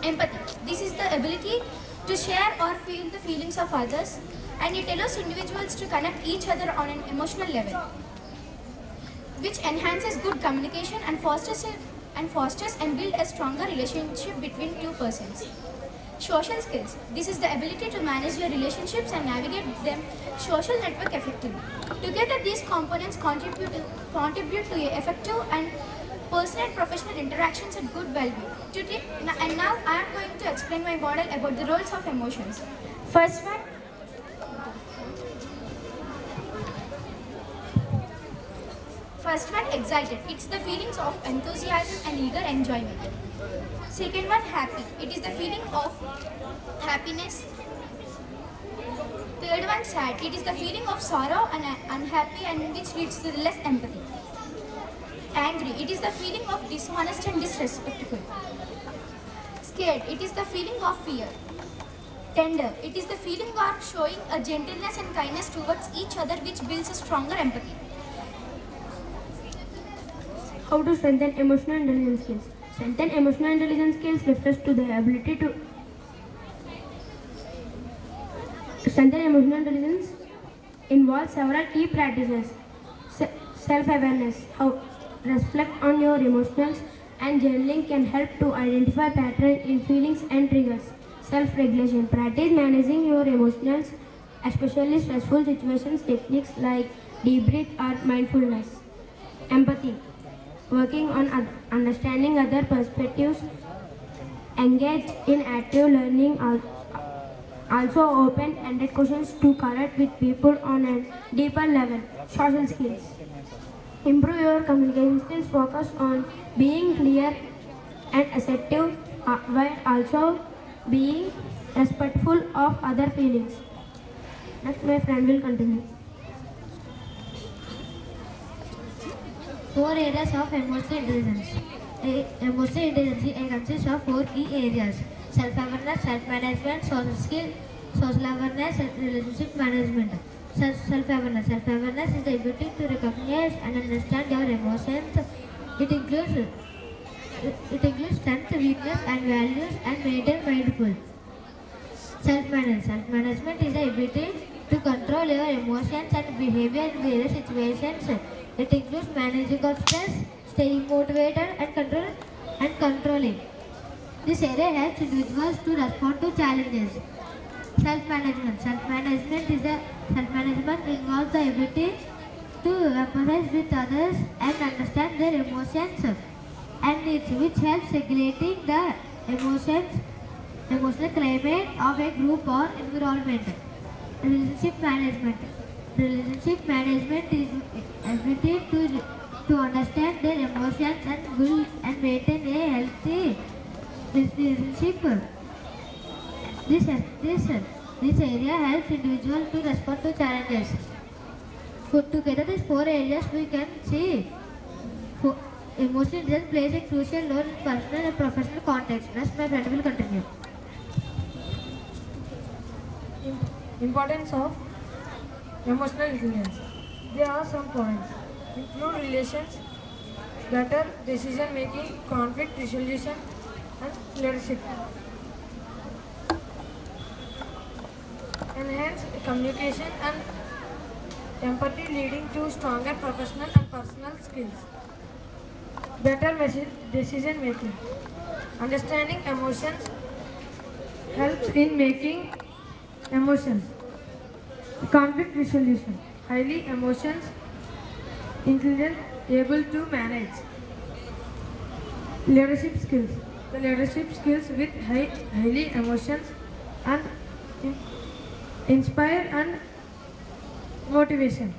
Empathy. This is the ability to share or feel the feelings of others, and it allows individuals to connect each other on an emotional level, which enhances good communication and fosters and build a stronger relationship between two persons. Social skills. This is the ability to manage your relationships and navigate them social network effectively. Together, these components contribute to effective and personal and professional interactions and good well-being. And now I am going to explain my model about the roles of emotions. First one, excited. It's the feelings of enthusiasm and eager enjoyment. Second one, happy. It is the feeling of happiness. Third one, sad. It is the feeling of sorrow and unhappy, and which leads to less empathy. Angry. It is the feeling of dishonest and disrespectful. Scared. It is the feeling of fear. Tender. It is the feeling of showing a gentleness and kindness towards each other, which builds a stronger empathy. How to strengthen emotional intelligence skills? Strengthen emotional intelligence skills refers to the ability to strengthen emotional intelligence involves several key practices. Self-awareness. How reflect on your emotions and journaling can help to identify patterns in feelings and triggers. Self-regulation. Practice managing your emotions, especially stressful situations. Techniques like deep breath or mindfulness. Empathy. Working on understanding other perspectives, engage in active learning, also open-ended questions to connect with people on a deeper level. Social skills. Improve your communication skills, focus on being clear and assertive while also being respectful of other feelings. Next, my friend will continue. 4 areas of emotional intelligence. Emotional intelligence consists of 4 key areas: self-awareness, self-management, social awareness, and relationship management. Self-awareness. Self-awareness is the ability to recognize and understand your emotions. It includes strength, weakness, and values, and maintain mindful. Self-management. Self-management is the ability to control your emotions and behavior in various situations. It includes managing of stress, staying motivated, and controlling. This area helps individuals to respond to challenges. Self-management. Self-management involves the ability to empathize with others and understand their emotions and needs, which helps regulating the emotional climate of a group or environment. Relationship management. Relationship management is ability to understand their emotions and build and maintain a healthy relationship. This area helps individuals to respond to challenges. Put together these 4 areas, we can see emotional intelligence plays a crucial role in personal and professional context. Next, my friend will continue. Importance of emotional intelligence. There are some points. Improve relations, better decision making, conflict resolution, and leadership. Enhance communication and empathy, leading to stronger professional and personal skills. Better decision making. Understanding emotions helps in making emotions. Conflict resolution. Highly emotions intelligent, able to manage. Leadership skills. The leadership skills with highly emotions and inspire and motivation.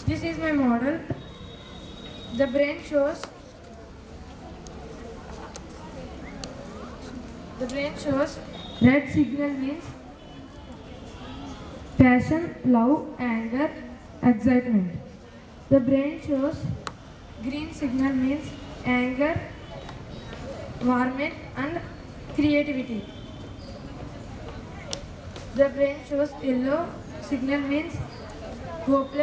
This is my model. The brain shows red signal means passion, love, anger, excitement. The brain shows green signal means anger, warmth, and creativity. The brain shows yellow signal means hope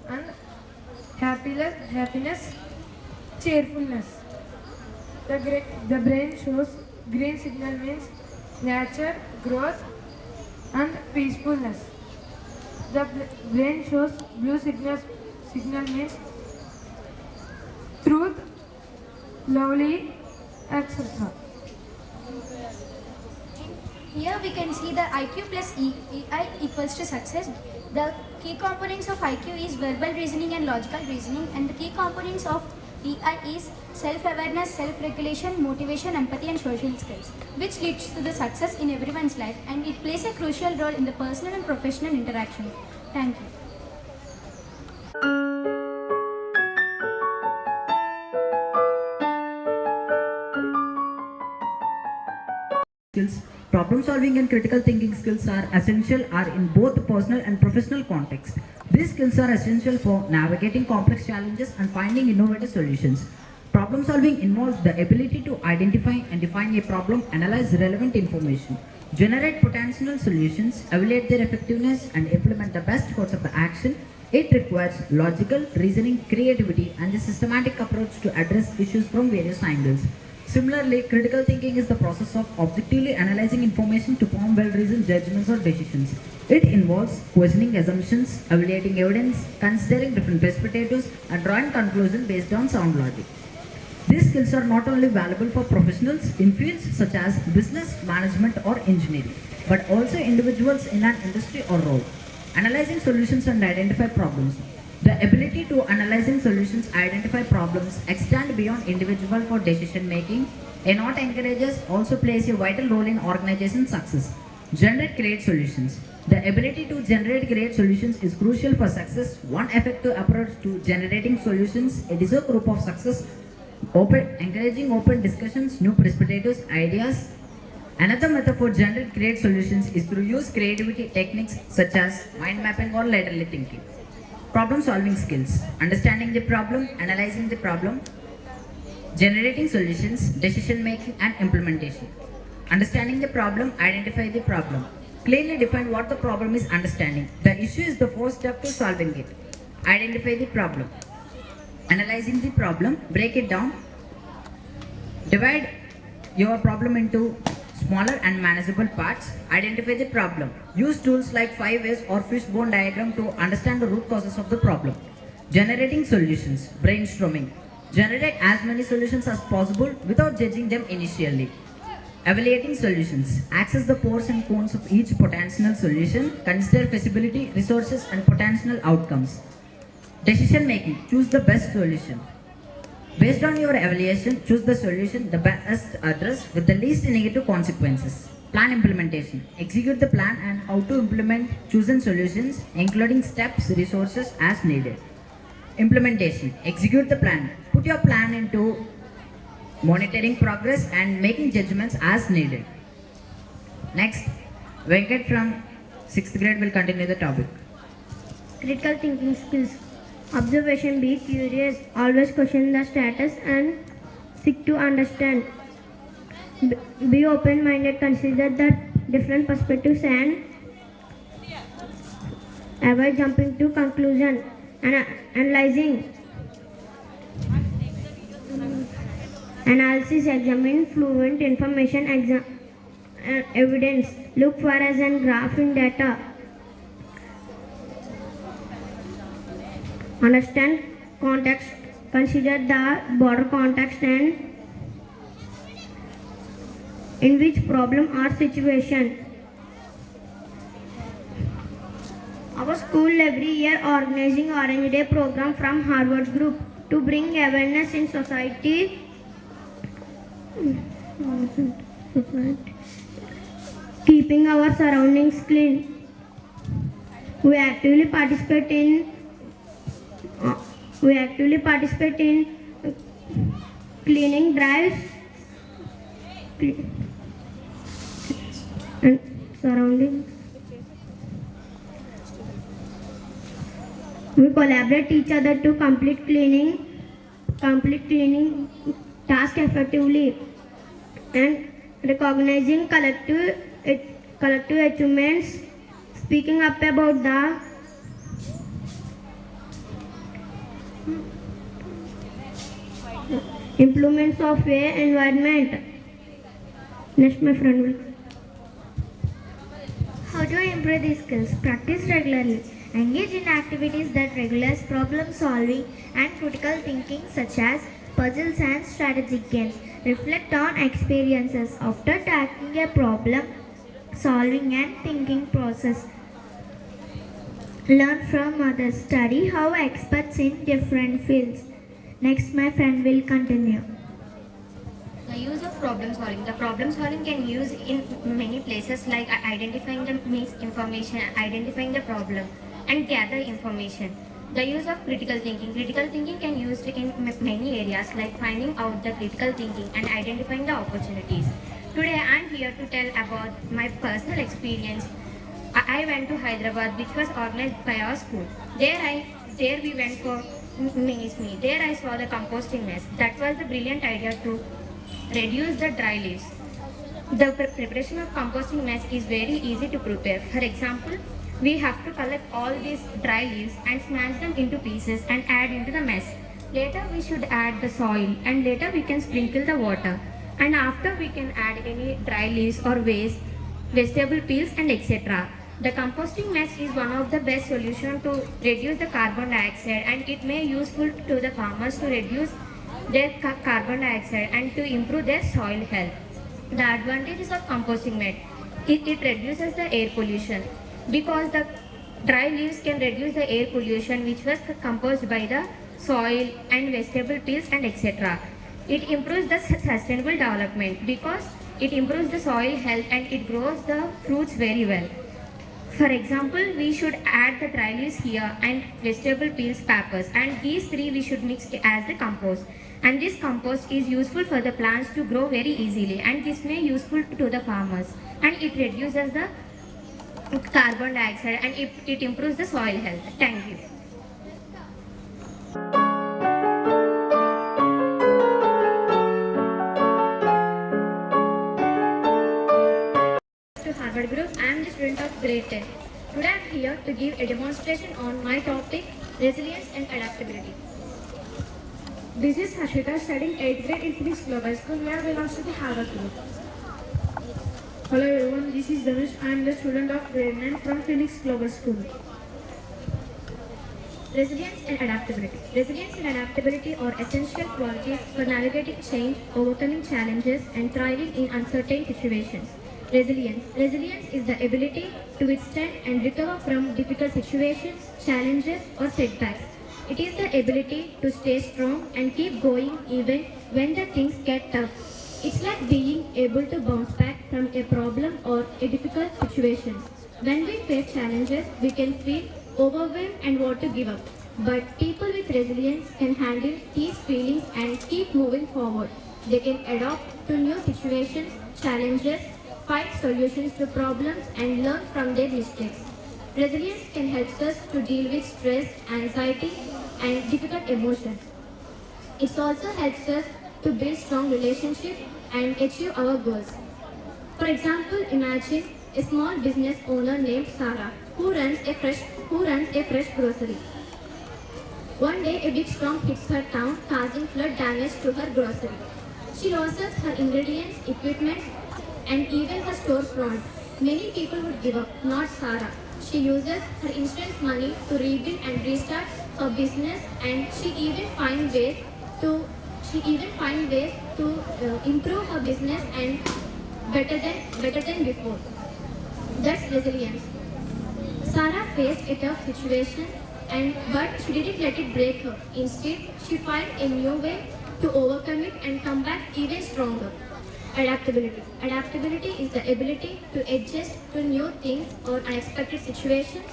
and happiness, cheerfulness. The brain shows green signal means nature, growth and peacefulness. The brain shows blue signal means truth, lovely, etc. Here we can see the IQ plus EI equals to success. The key components of IQ is verbal reasoning and logical reasoning, and the key components of EI is self-awareness, self-regulation, motivation, empathy and social skills, which leads to the success in everyone's life, and it plays a crucial role in the personal and professional interaction. Thank you. Skills, problem solving and critical thinking skills are in both personal and professional context. These skills are essential for navigating complex challenges and finding innovative solutions. Problem solving involves the ability to identify and define a problem, analyze relevant information, generate potential solutions, evaluate their effectiveness, and implement the best course of the action. It requires logical reasoning, creativity, and a systematic approach to address issues from various angles. Similarly, critical thinking is the process of objectively analyzing information to form well-reasoned judgments or decisions. It involves questioning assumptions, evaluating evidence, considering different perspectives, and drawing conclusions based on sound logic. These skills are not only valuable for professionals in fields such as business, management, or engineering, but also individuals in an industry or role. Analyzing solutions and identify problems. The ability to analyzing solutions, identify problems, extend beyond individual for decision making. A not encourages also plays a vital role in organization success. Generate create solutions. The ability to generate create solutions is crucial for success. One effective approach to generating solutions, it is a group of success, encouraging open discussions, new perspectives, ideas. Another method for generate create solutions is to use creativity techniques such as mind mapping or laterally thinking. Problem solving skills, understanding the problem, analyzing the problem, generating solutions, decision making and implementation. Understanding the problem, identify the problem. Clearly define what the problem is understanding. The issue is the first step to solving it. Identify the problem. Analyzing the problem, break it down. Divide your problem into smaller and manageable parts. Identify the problem. Use tools like 5S or fishbone diagram to understand the root causes of the problem. Generating solutions. Brainstorming. Generate as many solutions as possible without judging them initially. Evaluating solutions. Access the pros and cons of each potential solution. Consider feasibility, resources and potential outcomes. Decision making. Choose the best solution. Based on your evaluation, choose the solution the best address with the least negative consequences. Plan implementation. Execute the plan and how to implement chosen solutions, including steps, resources as needed. Implementation. Execute the plan. Put your plan into monitoring progress and making judgments as needed. Next, Venkat from 6th grade will continue the topic. Critical thinking skills. Observation, be curious, always question the status and seek to understand. Be open-minded, consider the different perspectives and avoid jumping to conclusion and analyzing. Analysis, examine fluent information, evidence, look for as and graph in data. Understand context, consider the broader context and in which problem or situation. Our school every year organizing Orange Day program from Harvard Group to bring awareness in society. Keeping our surroundings clean. We actively participate in cleaning drives and surroundings. We collaborate each other to complete cleaning task effectively and recognizing collective achievements, speaking up about the Improvements of air environment. Next, my friend will. How to improve these skills? Practice regularly. Engage in activities that regulate problem solving and critical thinking, such as puzzles and strategic games. Reflect on experiences after tackling a problem solving and thinking process. Learn from others. Study how experts in different fields. Next, my friend will continue. The use of problem solving. The problem solving can use in many places like identifying the misinformation, identifying the problem, and gather information. The use of critical thinking. Critical thinking can be used in many areas like finding out the critical thinking and identifying the opportunities. Today I am here to tell about my personal experience. I went to Hyderabad, which was organized by our school. There we went for mini. There I saw the composting mess. That was the brilliant idea to reduce the dry leaves. The preparation of composting mess is very easy to prepare. For example, we have to collect all these dry leaves and smash them into pieces and add into the mess. Later we should add the soil and later we can sprinkle the water. And after we can add any dry leaves or waste, vegetable peels and etc. The composting mess is one of the best solutions to reduce the carbon dioxide, and it may useful to the farmers to reduce their carbon dioxide and to improve their soil health. The advantages of composting method. It reduces the air pollution because the dry leaves can reduce the air pollution which was composed by the soil and vegetable peels and etc. It improves the sustainable development because it improves the soil health and it grows the fruits very well. For example, we should add the dry leaves here and vegetable peels, peppers, and these three we should mix as the compost. And this compost is useful for the plants to grow very easily, and this may useful to the farmers. And it reduces the carbon dioxide and it improves the soil health. Thank you. To Harvard Group, I am the student of grade 10. Today I am here to give a demonstration on my topic, resilience and adaptability. This is Harshita studying 8th grade in Phoenix Global School, where belongs to the Harvard Group. Hello everyone, this is Dhanush. I am the student of grade 9 from Phoenix Global School. Resilience and adaptability. Resilience and adaptability are essential qualities for navigating change, overcoming challenges, and thriving in uncertain situations. Resilience. Resilience is the ability to withstand and recover from difficult situations, challenges, or setbacks. It is the ability to stay strong and keep going even when the things get tough. It's like being able to bounce back from a problem or a difficult situation. When we face challenges, we can feel overwhelmed and want to give up. But people with resilience can handle these feelings and keep moving forward. They can adapt to new situations, challenges, find solutions to problems, and learn from their mistakes. Resilience can help us to deal with stress, anxiety, and difficult emotions. It also helps us to build strong relationships and achieve our goals. For example, imagine a small business owner named Sarah who runs a fresh grocery. One day, a big storm hits her town, causing flood damage to her grocery. She loses her ingredients, equipment, and even her storefront. Many people would give up, not Sarah. She uses her insurance money to rebuild and restart her business, and she even finds ways to improve her business and better than before. That's resilience. Sarah faced a tough situation, but she didn't let it break her. Instead, she found a new way to overcome it and come back even stronger. Adaptability. Adaptability is the ability to adjust to new things or unexpected situations,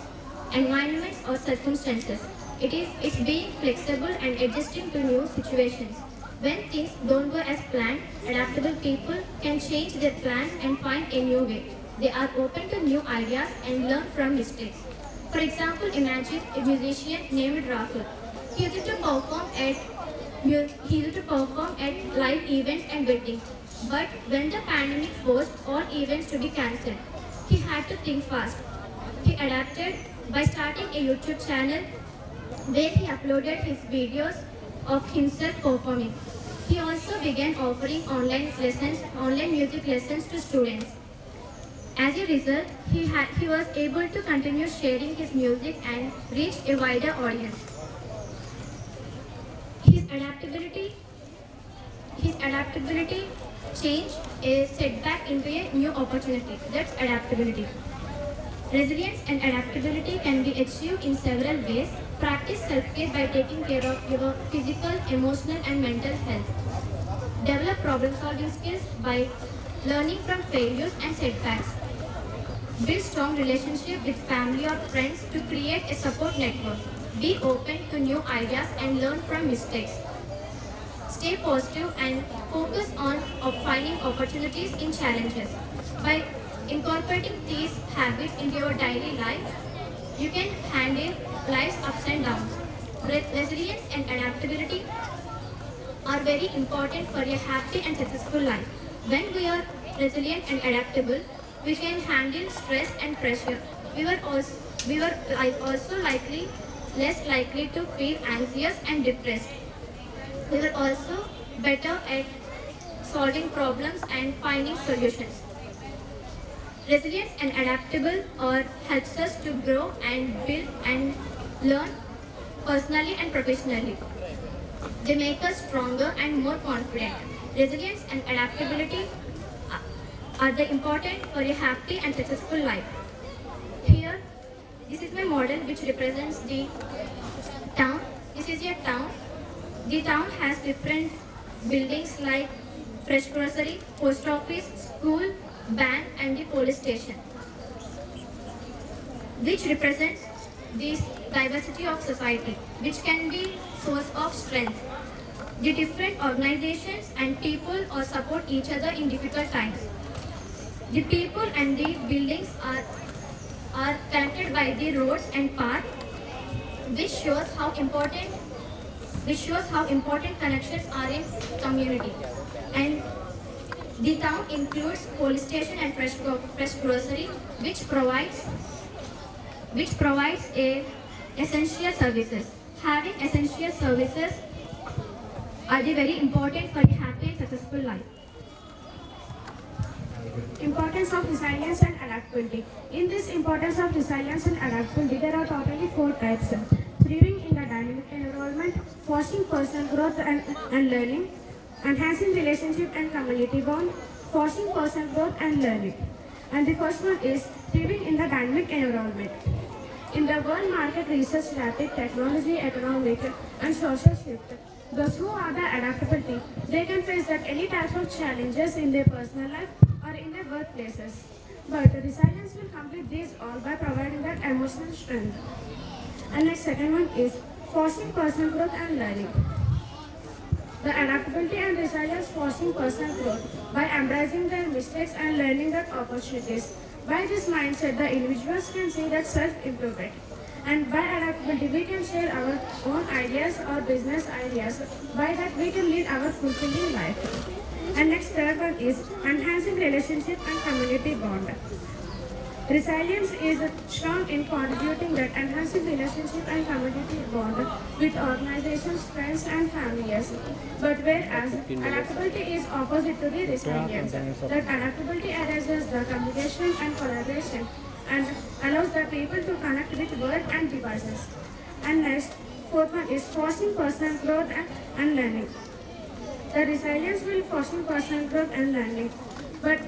environments, or circumstances. It's being flexible and adjusting to new situations. When things don't go as planned, adaptable people can change their plans and find a new way. They are open to new ideas and learn from mistakes. For example, imagine a musician named Rahul. He used to perform at live events and weddings. But when the pandemic forced all events to be cancelled, he had to think fast. He adapted by starting a YouTube channel where he uploaded his videos of himself performing. He also began offering online music lessons to students. As a result, he was able to continue sharing his music and reach a wider audience. His adaptability changed a setback into a new opportunity. That's adaptability. Resilience and adaptability can be achieved in several ways. Practice self-care by taking care of your physical, emotional, and mental health. Develop problem-solving skills by learning from failures and setbacks. Build strong relationships with family or friends to create a support network. Be open to new ideas and learn from mistakes. Stay positive and focus on finding opportunities in challenges. By incorporating these habits into your daily life, you can handle life's ups and downs. Resilience and adaptability are very important for a happy and successful life. When we are resilient and adaptable, we can handle stress and pressure. We were also less likely to feel anxious and depressed. We were also better at solving problems and finding solutions. Resilience and adaptable helps us to grow and build and learn personally and professionally. They make us stronger and more confident. Resilience and adaptability are the important for a happy and successful life. Here, this is my model which represents the town. This is a town. The town has different buildings like fresh grocery, post office, school, bank, and the police station, which represents this diversity of society, which can be source of strength. The different organizations and people support each other in difficult times. The people and the buildings are connected by the roads and paths, which shows how important connections are in community. And the town includes police station and fresh grocery, which provides a essential services. Having essential services are the very important for a happy and successful life. Importance of resilience and adaptability. In this importance of resilience and adaptability, there are totally 4 types. Thriving in the dynamic environment, fostering personal growth and learning, enhancing relationship and community bond, fostering personal growth and learning. And the first one is thriving in the dynamic environment. In the world market research, rapid technology, economic and social shift, those who are the adaptability, they can face that any type of challenges in their personal life or in their workplaces. But resilience will complete these all by providing that emotional strength. And the second one is fostering personal growth and learning. The adaptability and resilience fostering personal growth by embracing their mistakes and learning their opportunities. By this mindset, the individuals can see that self-improvement. And by adaptability, we can share our own ideas or business ideas. By that, we can lead our fulfilling life. And next, third one is enhancing relationship and community bond. Resilience is strong in contributing that enhancing relationship and community bond with organizations, friends, and families. But whereas adaptability is opposite to the resilience, that adaptability arises the communication and collaboration and allows the people to connect with work and devices. And next, fourth one is fostering personal growth and learning. The resilience will foster personal growth and learning, but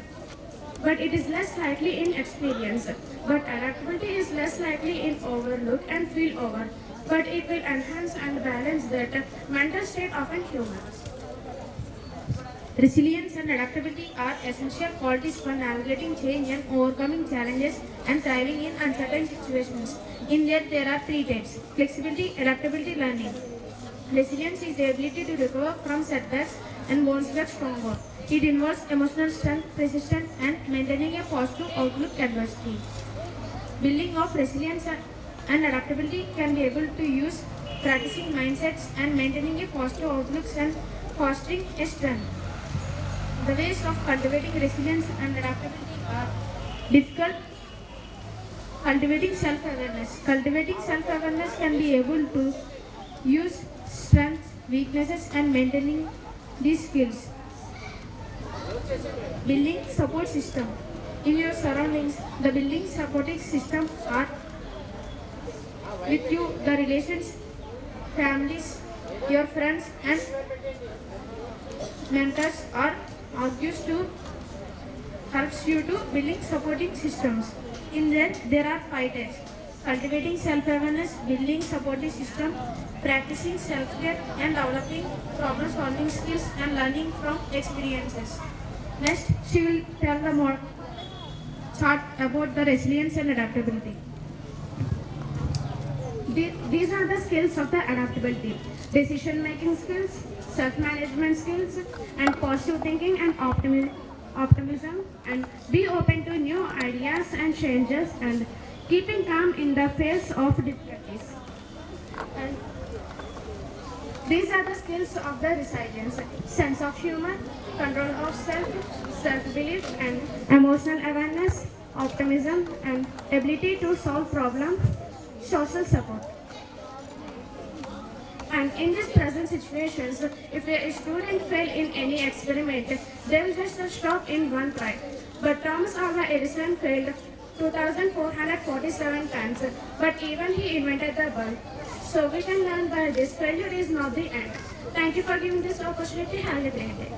it is less likely in experience. But adaptability is less likely in overlook and feel over, but it will enhance and balance that mental state of a human. Resilience and adaptability are essential qualities for navigating change and overcoming challenges and thriving in uncertain situations. In that, there are 3 types: flexibility, adaptability, learning. Resilience is the ability to recover from setbacks and bounce back stronger. It involves emotional strength, persistence, and maintaining a positive outlook adversity. Building of resilience and adaptability can be able to use practicing mindsets and maintaining a positive outlook and fostering a strength. The ways of cultivating resilience and adaptability are difficult. Cultivating self-awareness. Cultivating self-awareness can be able to use strengths, weaknesses, and maintaining these skills. Building support system. In your surroundings, the building supporting system are with you, the relations, families, your friends and mentors are argues to helps you to building supporting systems. In that there are 5 types. Cultivating self-awareness, building supporting system, practicing self-care and developing problem-solving skills and learning from experiences. Next, she will tell the more chart about the resilience and adaptability. These are the skills of the adaptability. Decision-making skills, self-management skills, and positive thinking and optimism, and be open to new ideas and changes, and keeping calm in the face of difficulties. And these are the skills of the resilience: sense of humor, control of self, self-belief, and emotional awareness, optimism, and ability to solve problems, social support. And in these present situations, if a student fail in any experiment, they will just stop in one try. But Thomas Alva Edison failed 2,447 times, but even he invented the bulb. So we can learn that this failure is not the end. Thank you for giving this opportunity. Have a great day.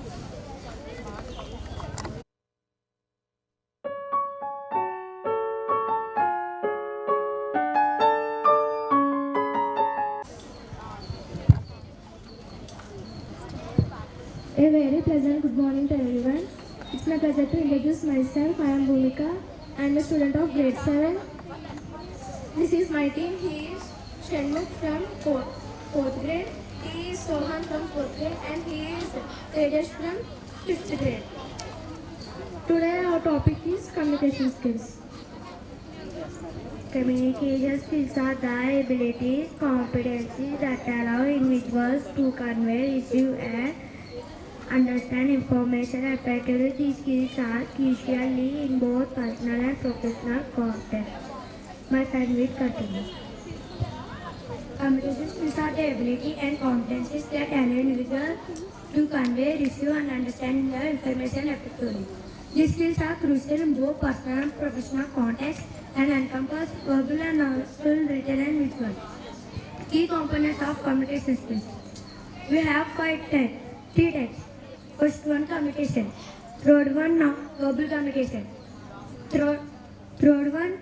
A very pleasant good morning to everyone. It's my pleasure to introduce myself. I am Bhumika. I am a student of grade 7. This is my team. He is Shenmukh from 4th grade. He is Sohan from 4th grade, and he is Tejas from 5th grade. Today our topic is communication skills. Communication skills are the abilities, competencies that allow individuals to convey, receive, and understand information effectively. These skills are crucially in both personal and professional contexts. My friend will continue. Communication skills are the ability and competencies that allow individuals to convey, receive, and understand the information effectively. These skills are crucial in both personal and professional contexts and encompass verbal and oral, written, and visual. Key components of communication skills. We have three types. First one, communication. Third one, verbal communication. Third one,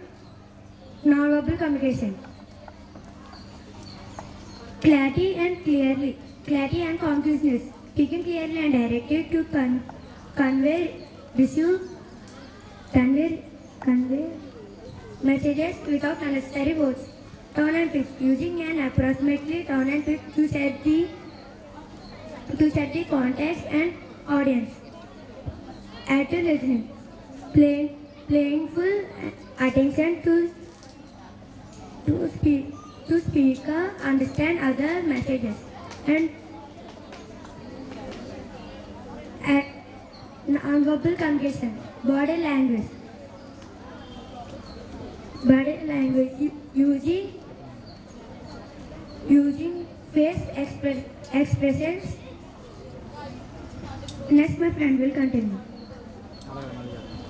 non-verbal communication. Clarity and conclusiveness. Speaking clearly and directly to convey messages without unnecessary words. Tone and pitch. Using an approximately tone and pitch to set the context and audience. Active listening. Paying full attention to speaker, understand other messages, and non-verbal communication. Body language. Using face expressions. Next, my friend will continue.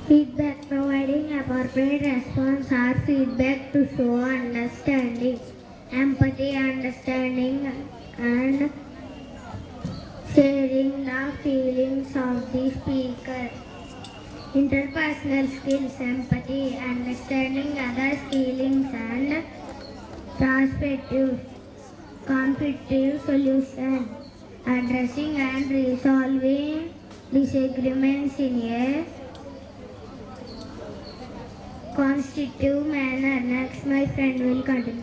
Feedback. Providing appropriate response or feedback to show understanding, empathy, understanding, and sharing the feelings of the speaker. Interpersonal skills, empathy, understanding others' feelings and perspectives. Conflictive solution, addressing and resolving disagreements in a constructive manner. Next, my friend will continue.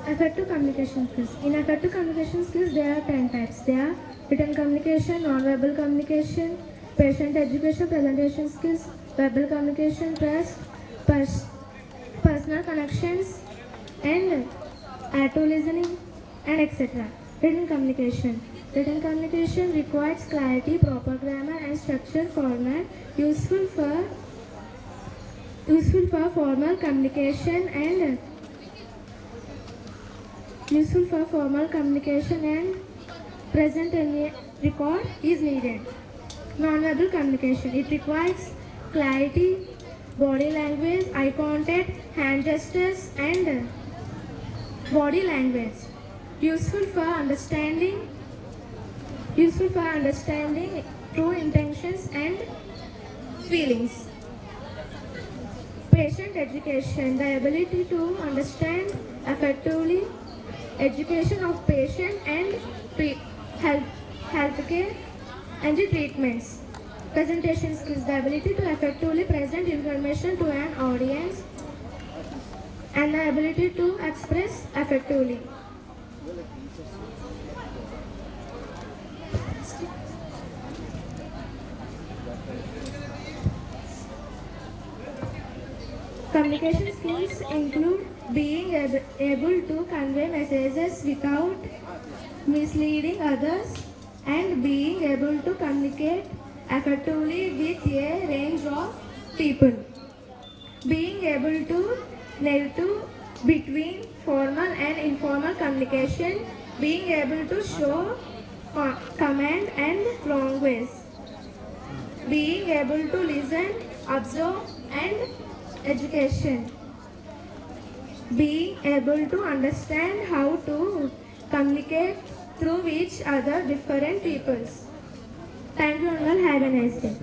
Effective communication skills. In effective communication skills, there are 10 types. They are written communication, non-verbal communication, patient education, presentation skills, verbal communication, personal connections, and active listening, and etc. Written communication. Written communication requires clarity, proper grammar, and structured format, useful for formal communication and present record is needed. Non-verbal communication. It requires clarity, body language, eye contact, hand gestures, and body language. Useful for understanding true intentions and feelings. Patient education, the ability to understand effectively education of patient and healthcare and the treatments. Presentation skills, the ability to effectively present information to an audience and the ability to express effectively. Communication skills include being able to convey messages without misleading others and being able to communicate effectively with a range of people. Being able to narrate between formal and informal communication, being able to show command and wrong ways, being able to listen, observe, and education, being able to understand how to communicate through each other different peoples. Thank you and all. Have a nice day.